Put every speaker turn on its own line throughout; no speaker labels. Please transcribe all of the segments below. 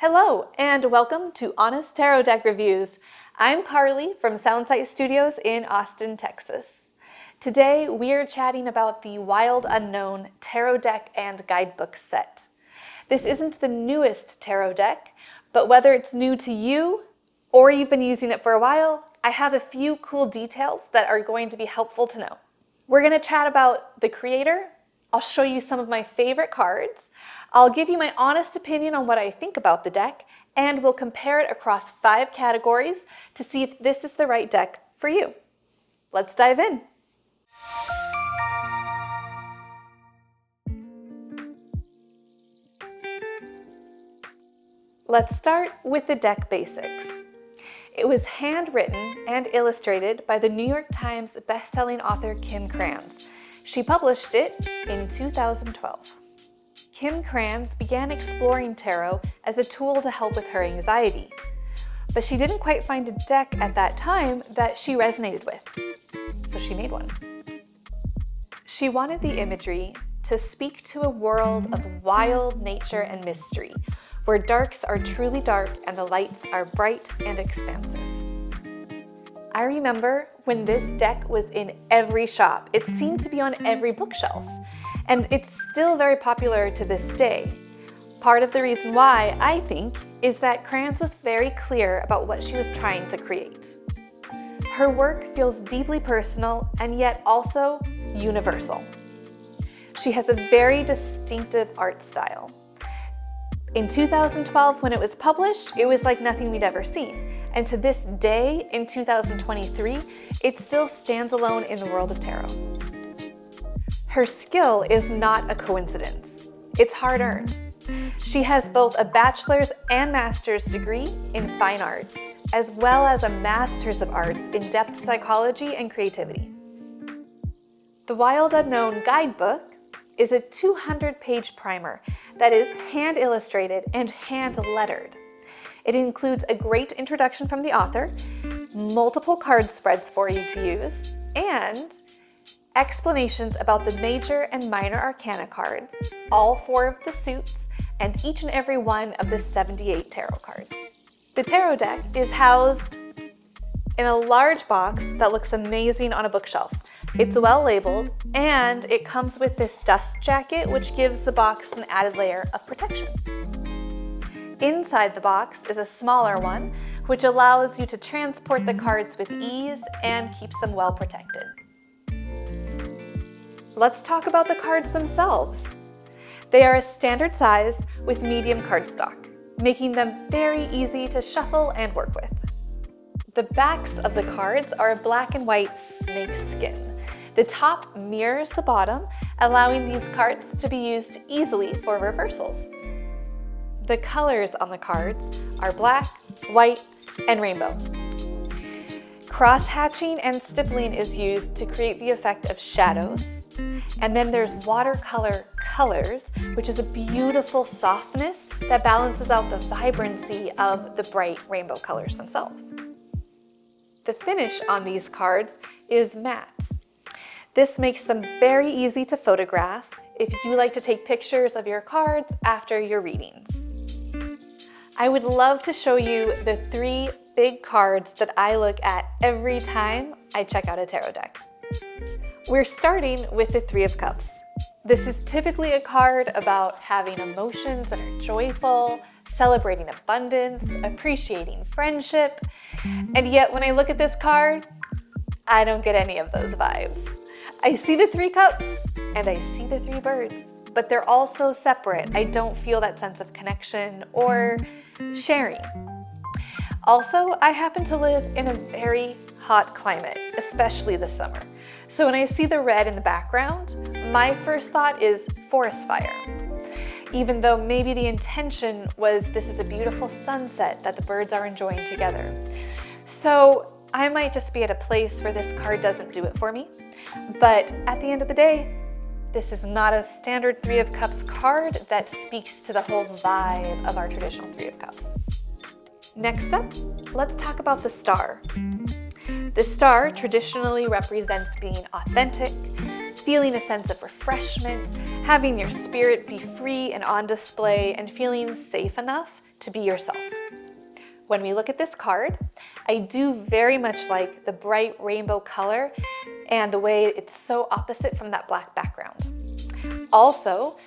Hello, and welcome to Honest Tarot Deck Reviews. I'm Carly from Soundsight Studios in Austin, Texas. Today, we are chatting about the Wild Unknown Tarot Deck and Guidebook set. This isn't the newest tarot deck, but whether it's new to you or you've been using it for a while, I have a few cool details that are going to be helpful to know. We're going to chat about the creator. I'll show you some of my favorite cards. I'll give you my honest opinion on what I think about the deck, and we'll compare it across 5 categories to see if this is the right deck for you. Let's dive in. Let's start with the deck basics. It was handwritten and illustrated by the New York Times bestselling author Kim Krans. She published it in 2012. Kim Krans began exploring tarot as a tool to help with her anxiety, but she didn't quite find a deck at that time that she resonated with, so she made one. She wanted the imagery to speak to a world of wild nature and mystery, where darks are truly dark and the lights are bright and expansive. I remember when this deck was in every shop. It seemed to be on every bookshelf, and it's still very popular to this day. Part of the reason why, I think, is that Krans was very clear about what she was trying to create. Her work feels deeply personal and yet also universal. She has a very distinctive art style. In 2012, when it was published, it was like nothing we'd ever seen. And to this day, in 2023, it still stands alone in the world of tarot. Her skill is not a coincidence. It's hard-earned. She has both a bachelor's and master's degree in fine arts, as well as a master's of arts in depth psychology and creativity. The Wild Unknown Guidebook is a 200-page primer that is hand-illustrated and hand-lettered. It includes a great introduction from the author, multiple card spreads for you to use, and explanations about the major and minor arcana cards, all 4 of the suits, and each and every one of the 78 tarot cards. The tarot deck is housed in a large box that looks amazing on a bookshelf. It's well labeled, and it comes with this dust jacket, which gives the box an added layer of protection. Inside the box is a smaller one, which allows you to transport the cards with ease and keeps them well protected. Let's talk about the cards themselves. They are a standard size with medium cardstock, making them very easy to shuffle and work with. The backs of the cards are a black and white snake skin. The top mirrors the bottom, allowing these cards to be used easily for reversals. The colors on the cards are black, white, and rainbow. Cross-hatching and stippling is used to create the effect of shadows. And then there's watercolor colors, which is a beautiful softness that balances out the vibrancy of the bright rainbow colors themselves. The finish on these cards is matte. This makes them very easy to photograph if you like to take pictures of your cards after your readings. I would love to show you the 3 big cards that I look at every time I check out a tarot deck. We're starting with the 3 of Cups. This is typically a card about having emotions that are joyful, celebrating abundance, appreciating friendship, and yet when I look at this card, I don't get any of those vibes. I see the 3 cups and I see the 3 birds, but they're all so separate. I don't feel that sense of connection or sharing. Also, I happen to live in a very hot climate, especially this summer. So when I see the red in the background, my first thought is forest fire. Even though maybe the intention was this is a beautiful sunset that the birds are enjoying together. So I might just be at a place where this card doesn't do it for me. But at the end of the day, this is not a standard 3 of Cups card that speaks to the whole vibe of our traditional 3 of Cups. Next up, let's talk about the star. The star traditionally represents being authentic, feeling a sense of refreshment, having your spirit be free and on display, and feeling safe enough to be yourself. When we look at this card, I do very much like the bright rainbow color and the way it's so opposite from that black background. Also,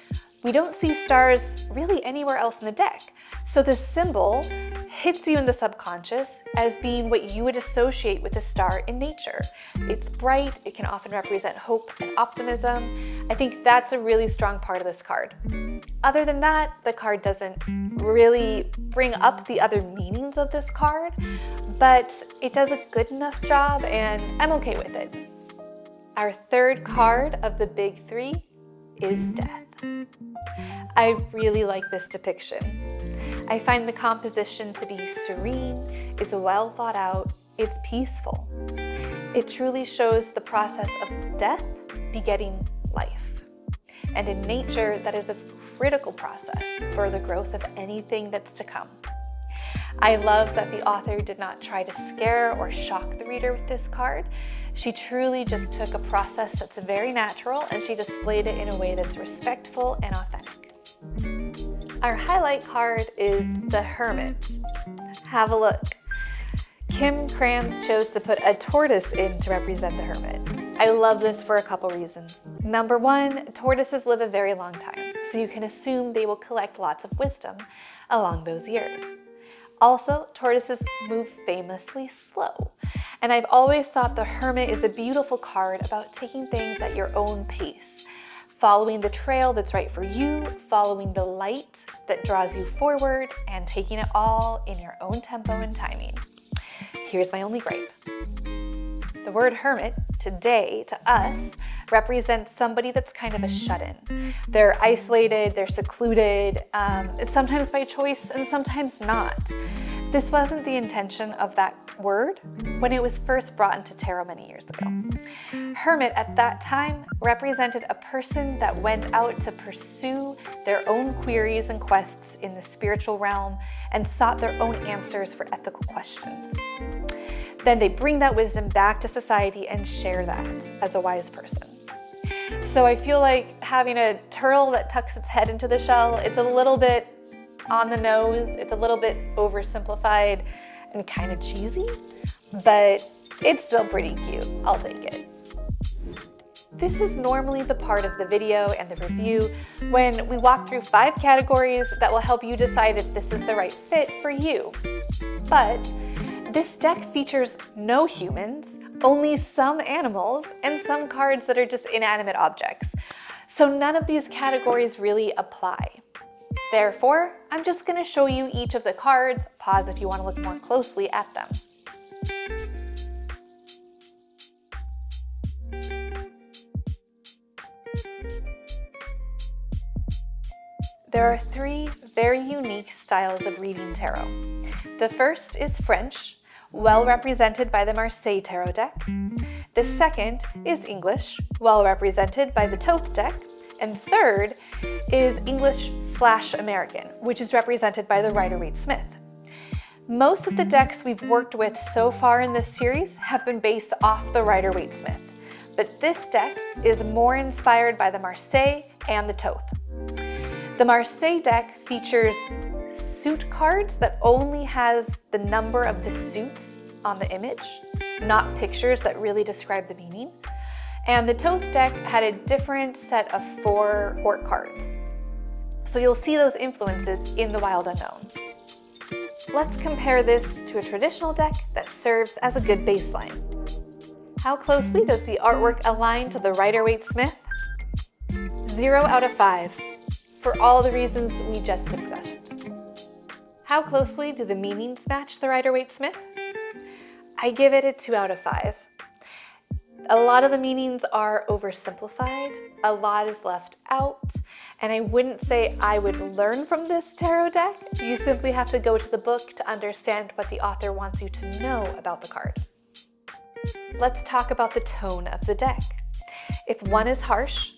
we don't see stars really anywhere else in the deck. So this symbol hits you in the subconscious as being what you would associate with a star in nature. It's bright, it can often represent hope and optimism. I think that's a really strong part of this card. Other than that, the card doesn't really bring up the other meanings of this card, but it does a good enough job and I'm okay with it. Our third card of the big three is Death. I really like this depiction. I find the composition to be serene, it's well thought out, it's peaceful. It truly shows the process of death begetting life. And in nature, that is a critical process for the growth of anything that's to come. I love that the author did not try to scare or shock the reader with this card. She truly just took a process that's very natural and she displayed it in a way that's respectful and authentic. Our highlight card is the Hermit. Have a look. Kim Kranz chose to put a tortoise in to represent the Hermit. I love this for a couple reasons. Number one, tortoises live a very long time, so you can assume they will collect lots of wisdom along those years. Also, tortoises move famously slow. And I've always thought the Hermit is a beautiful card about taking things at your own pace, following the trail that's right for you, following the light that draws you forward, and taking it all in your own tempo and timing. Here's my only gripe. The word hermit today to us represents somebody that's kind of a shut-in. They're isolated, they're secluded, sometimes by choice and sometimes not. This wasn't the intention of that word when it was first brought into tarot many years ago. Hermit at that time represented a person that went out to pursue their own queries and quests in the spiritual realm and sought their own answers for ethical questions. Then they bring that wisdom back to society and share that as a wise person. So I feel like having a turtle that tucks its head into the shell, it's a little bit on the nose, it's a little bit oversimplified and kind of cheesy, but it's still pretty cute. I'll take it. This is normally the part of the video and the review when we walk through 5 categories that will help you decide if this is the right fit for you. But this deck features no humans, only some animals, and some cards that are just inanimate objects. So none of these categories really apply. Therefore, I'm just going to show you each of the cards. Pause if you want to look more closely at them. There are 3 very unique styles of reading tarot. The first is French, well represented by the Marseille tarot deck. The second is English, well represented by the Thoth deck. And third is English/American, which is represented by the Rider-Waite-Smith. Most of the decks we've worked with so far in this series have been based off the Rider-Waite-Smith, but this deck is more inspired by the Marseille and the Thoth. The Marseille deck features suit cards that only has the number of the suits on the image, not pictures that really describe the meaning. And the Thoth deck had a different set of 4 court cards. So you'll see those influences in the Wild Unknown. Let's compare this to a traditional deck that serves as a good baseline. How closely does the artwork align to the Rider-Waite-Smith? 0 out of 5, for all the reasons we just discussed. How closely do the meanings match the Rider-Waite-Smith? I give it a 2 out of 5. A lot of the meanings are oversimplified, a lot is left out, and I wouldn't say I would learn from this tarot deck. You simply have to go to the book to understand what the author wants you to know about the card. Let's talk about the tone of the deck. If 1 is harsh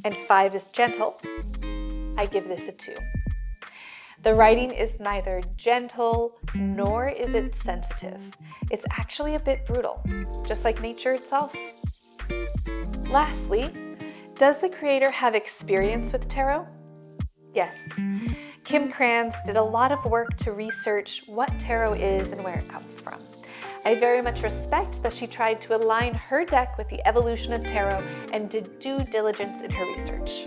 and 5 is gentle, I give this a 2. The writing is neither gentle nor is it sensitive. It's actually a bit brutal, just like nature itself. Lastly, does the creator have experience with tarot? Yes. Kim Kranz did a lot of work to research what tarot is and where it comes from. I very much respect that she tried to align her deck with the evolution of tarot and did due diligence in her research.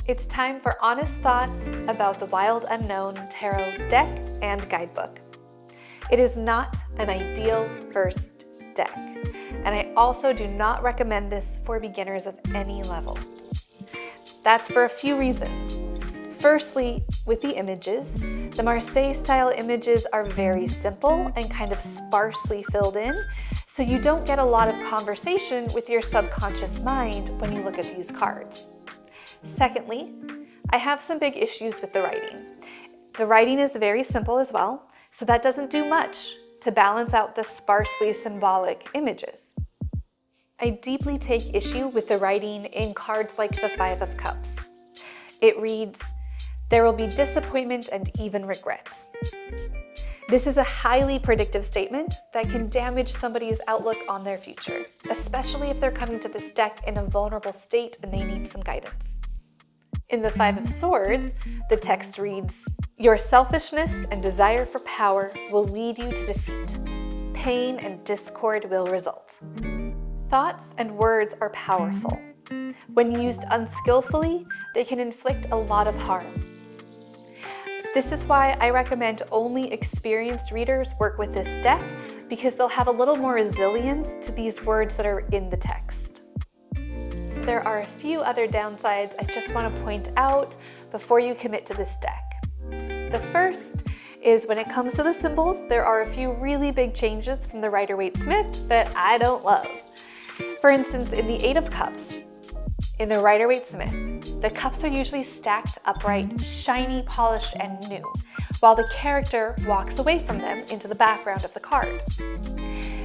It's time for honest thoughts about the Wild Unknown Tarot deck and guidebook. It is not an ideal first deck, and I also do not recommend this for beginners of any level. That's for a few reasons. Firstly, with the images, the Marseille-style images are very simple and kind of sparsely filled in, so you don't get a lot of conversation with your subconscious mind when you look at these cards. Secondly, I have some big issues with the writing. The writing is very simple as well, so that doesn't do much to balance out the sparsely symbolic images. I deeply take issue with the writing in cards like the Five of Cups. It reads, "There will be disappointment and even regret." This is a highly predictive statement that can damage somebody's outlook on their future, especially if they're coming to this deck in a vulnerable state and they need some guidance. In the Five of Swords, the text reads, "Your selfishness and desire for power will lead you to defeat. Pain and discord will result." Thoughts and words are powerful. When used unskillfully, they can inflict a lot of harm. This is why I recommend only experienced readers work with this deck, because they'll have a little more resilience to these words that are in the text. There are a few other downsides I just want to point out before you commit to this deck. The first is when it comes to the symbols, there are a few really big changes from the Rider-Waite-Smith that I don't love. For instance, in the Eight of Cups, in the Rider-Waite-Smith, the cups are usually stacked upright, shiny, polished, and new, while the character walks away from them into the background of the card.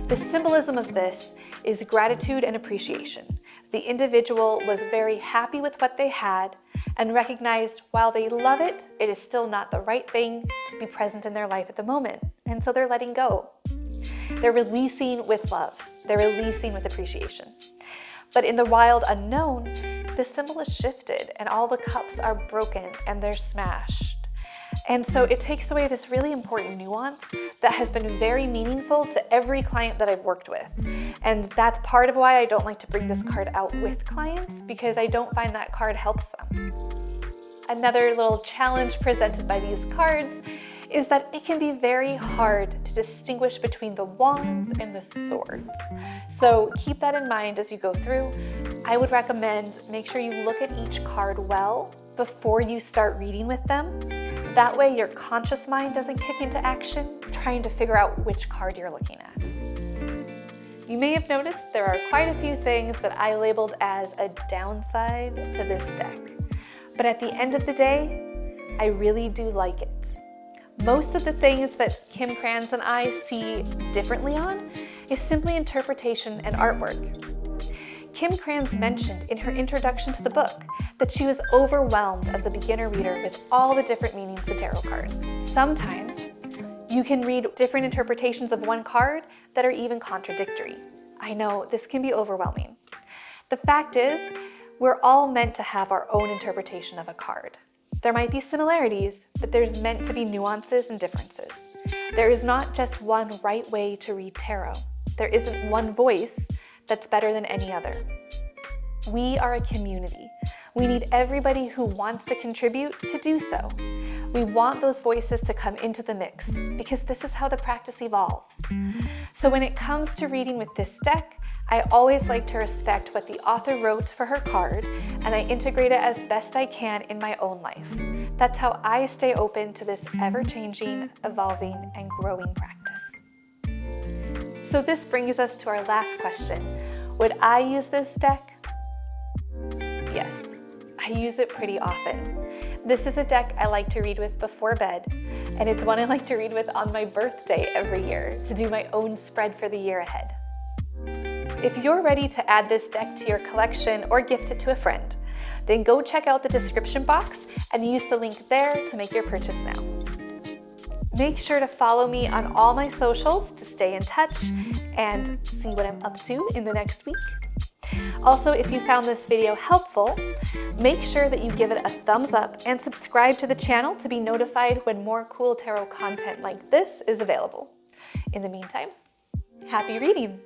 The symbolism of this is gratitude and appreciation. The individual was very happy with what they had and recognized while they love it, it is still not the right thing to be present in their life at the moment, and so they're letting go. They're releasing with love. They're releasing with appreciation. But in the Wild Unknown, the symbol is shifted and all the cups are broken and they're smashed. And so it takes away this really important nuance that has been very meaningful to every client that I've worked with. And that's part of why I don't like to bring this card out with clients, because I don't find that card helps them. Another little challenge presented by these cards is that it can be very hard to distinguish between the wands and the swords. So keep that in mind as you go through. I would recommend make sure you look at each card well before you start reading with them. That way your conscious mind doesn't kick into action trying to figure out which card you're looking at. You may have noticed there are quite a few things that I labeled as a downside to this deck. But at the end of the day, I really do like it. Most of the things that Kim Kranz and I see differently on is simply interpretation and artwork. Kim Kranz mentioned in her introduction to the book that she was overwhelmed as a beginner reader with all the different meanings to tarot cards. Sometimes you can read different interpretations of one card that are even contradictory. I know this can be overwhelming. The fact is, we're all meant to have our own interpretation of a card. There might be similarities, but there's meant to be nuances and differences. There is not just one right way to read tarot. There isn't one voice that's better than any other. We are a community. We need everybody who wants to contribute to do so. We want those voices to come into the mix because this is how the practice evolves. So when it comes to reading with this deck, I always like to respect what the author wrote for her card, and I integrate it as best I can in my own life. That's how I stay open to this ever-changing, evolving, and growing practice. So this brings us to our last question. Would I use this deck? Yes, I use it pretty often. This is a deck I like to read with before bed, and it's one I like to read with on my birthday every year to do my own spread for the year ahead. If you're ready to add this deck to your collection or gift it to a friend, then go check out the description box and use the link there to make your purchase now. Make sure to follow me on all my socials to stay in touch and see what I'm up to in the next week. Also, if you found this video helpful, make sure that you give it a thumbs up and subscribe to the channel to be notified when more cool tarot content like this is available. In the meantime, happy reading!